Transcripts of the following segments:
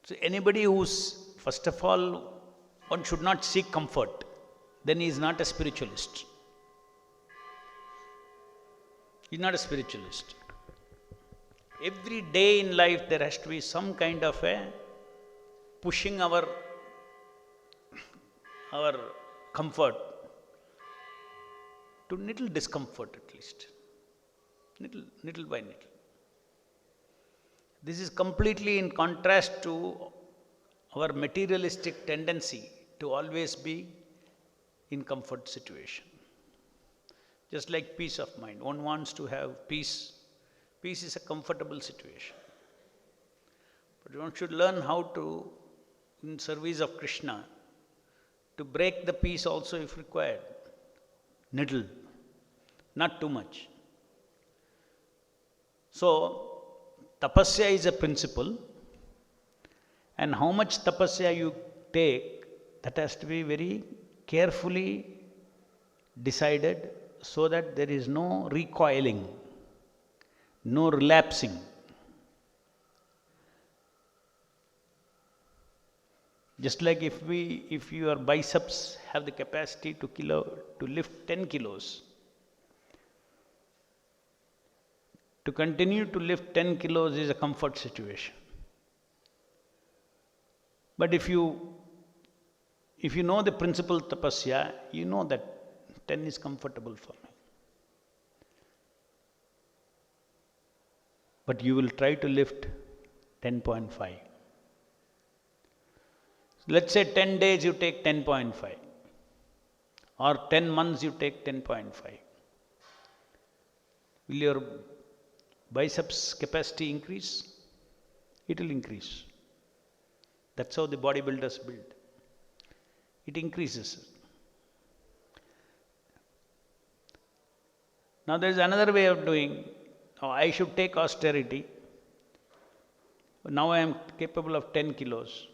So anybody who's, first of all, one should not seek comfort, then he is not a spiritualist. He is not a spiritualist. Every day in life there has to be some kind of a pushing our comfort to little discomfort at least. Little by little. This is completely in contrast to our materialistic tendency to always be in comfort situation. Just like peace of mind. One wants to have peace. Peace is a comfortable situation. But one should learn how to, in service of Krishna, to break the peace also if required. Little, not too much. So, tapasya is a principle, and how much tapasya you take, that has to be very carefully decided so that there is no recoiling, no relapsing. Just like if your biceps have the capacity to lift 10 kilos, to continue to lift 10 kilos is a comfort situation. But if you know the principle tapasya, you know that 10 is comfortable for me. But you will try to lift 10.5. Let's say 10 days you take 10.5 or 10 months you take 10.5. Will your biceps capacity increase? It will increase. That's how the bodybuilders build. It increases. Now there is another way of doing. Oh, I should take austerity. Now I am capable of 10 kilos.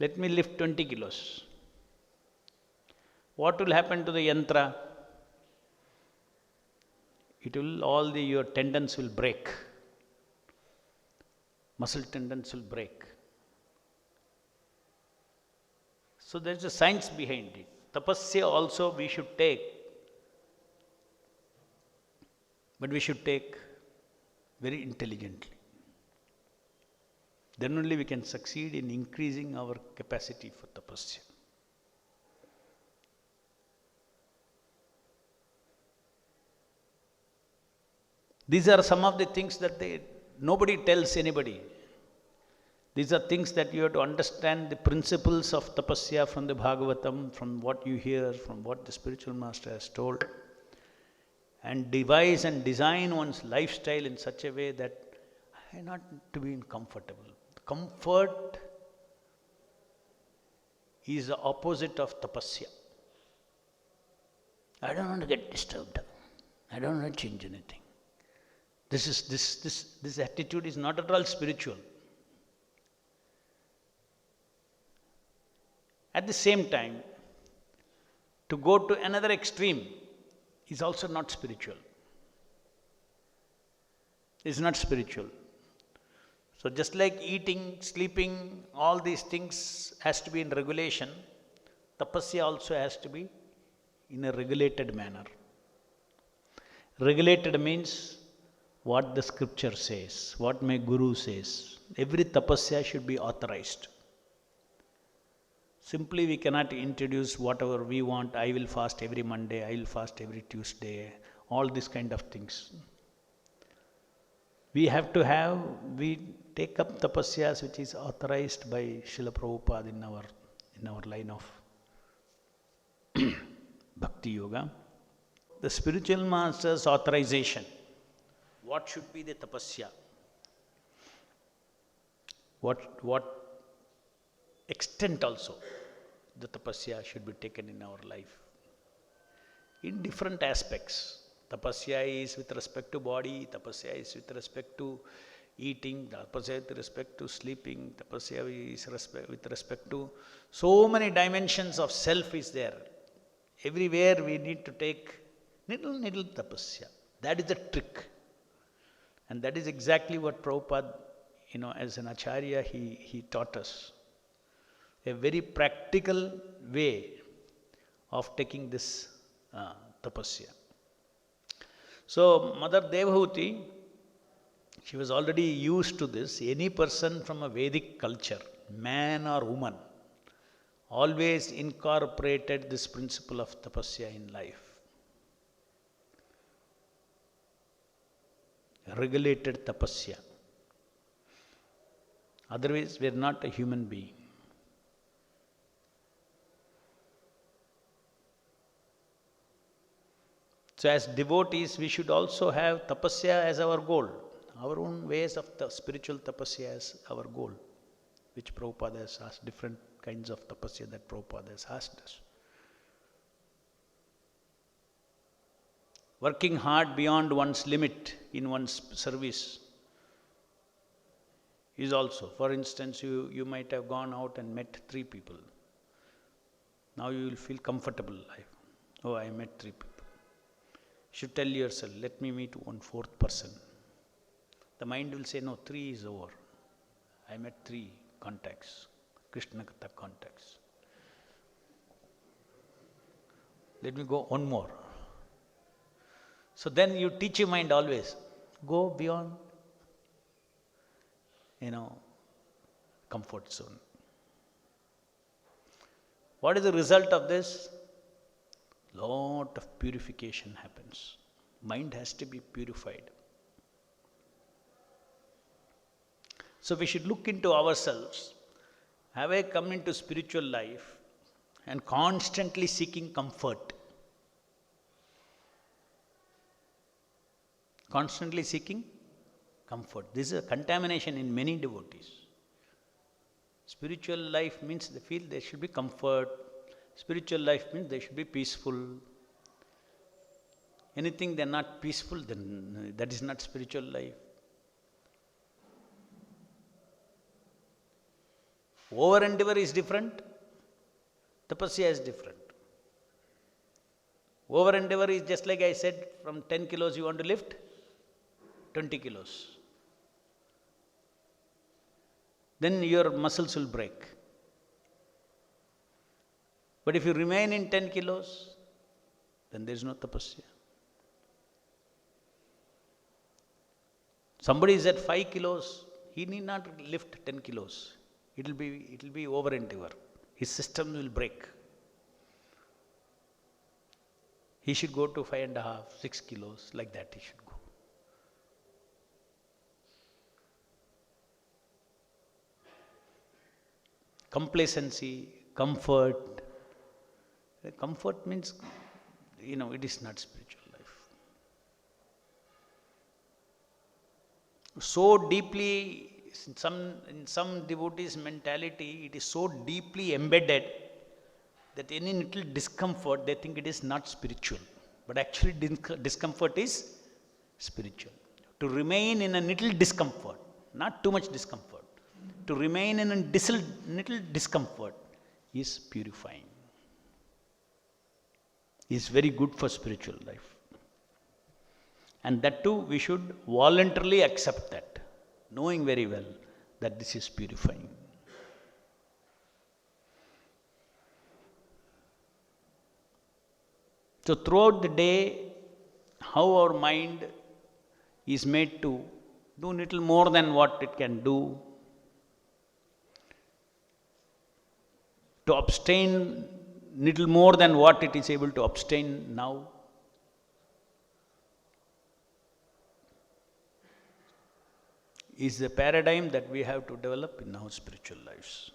Let me lift 20 kilos. What will happen to the yantra? Your tendons will break. Muscle tendons will break. So there is a science behind it. Tapasya also we should take. But we should take very intelligently. Then only we can succeed in increasing our capacity for tapasya. These are some of the things that nobody tells anybody. These are things that you have to understand the principles of tapasya from the Bhagavatam, from what you hear, from what the spiritual master has told, and devise and design one's lifestyle in such a way that I not to be comfortable. Comfort is the opposite of tapasya. I don't want to get disturbed. I don't want to change anything. This attitude is not at all spiritual. At the same time, to go to another extreme is also not spiritual. It's not spiritual. So just like eating, sleeping, all these things has to be in regulation, tapasya also has to be in a regulated manner. Regulated means what the scripture says, what my guru says. Every tapasya should be authorized. Simply we cannot introduce whatever we want. I will fast every Monday, I will fast every Tuesday, all these kind of things. We take up tapasyas which is authorized by Srila Prabhupada in our line of Bhakti Yoga. The spiritual master's authorization. What should be the tapasya? What extent also the tapasya should be taken in our life? In different aspects. Tapasya is with respect to body, tapasya is with respect to eating, tapasya with respect to sleeping, tapasya is with respect to so many dimensions of self is there. Everywhere we need to take little tapasya. That is the trick. And that is exactly what Prabhupada as an acharya, he taught us a very practical way of taking this tapasya. So, Mother Devahuti, she was already used to this. Any person from a Vedic culture, man or woman, always incorporated this principle of tapasya in life. Regulated tapasya. Otherwise, we are not a human being. So, as devotees, we should also have tapasya as our goal. Our own ways of the spiritual tapasya as our goal, which Prabhupada has asked, different kinds of tapasya that Prabhupada has asked us. Working hard beyond one's limit in one's service is also, for instance, you might have gone out and met 3 people. Now you will feel comfortable. Oh, I met 3 people. You should tell yourself, let me meet 1/4 person. The mind will say, no, 3 is over. I met 3 contacts, Krishna Katha contacts. Let me go 1 more. So then you teach your mind always, go beyond, comfort zone. What is the result of this? Lot of purification happens. Mind has to be purified. So we should look into ourselves. Have I come into spiritual life and constantly seeking comfort? Constantly seeking comfort. This is a contamination in many devotees. Spiritual life means they feel there should be comfort. Spiritual life means they should be peaceful. Anything they are not peaceful, then that is not spiritual life. Over endeavor is different. Tapasya is different. Over endeavor is just like I said, from 10 kilos you want to lift 20 kilos. Then your muscles will break. But if you remain in 10 kilos, then there is no tapasya. Somebody is at 5 kilos, he need not lift 10 kilos. It will be over endeavor. His system will break. He should go to 5.5, 6 kilos, like that he should go. Complacency, comfort. Comfort means, it is not spiritual life. So deeply, in some devotees' mentality, it is so deeply embedded that any little discomfort, they think it is not spiritual. But actually, discomfort is spiritual. To remain in a little discomfort, not too much discomfort, to remain in a little discomfort is purifying. Is very good for spiritual life. And that too, we should voluntarily accept that, knowing very well that this is purifying. So throughout the day, how our mind is made to do little more than what it can do, to abstain little more than what it is able to abstain now. Is the paradigm that we have to develop in our spiritual lives.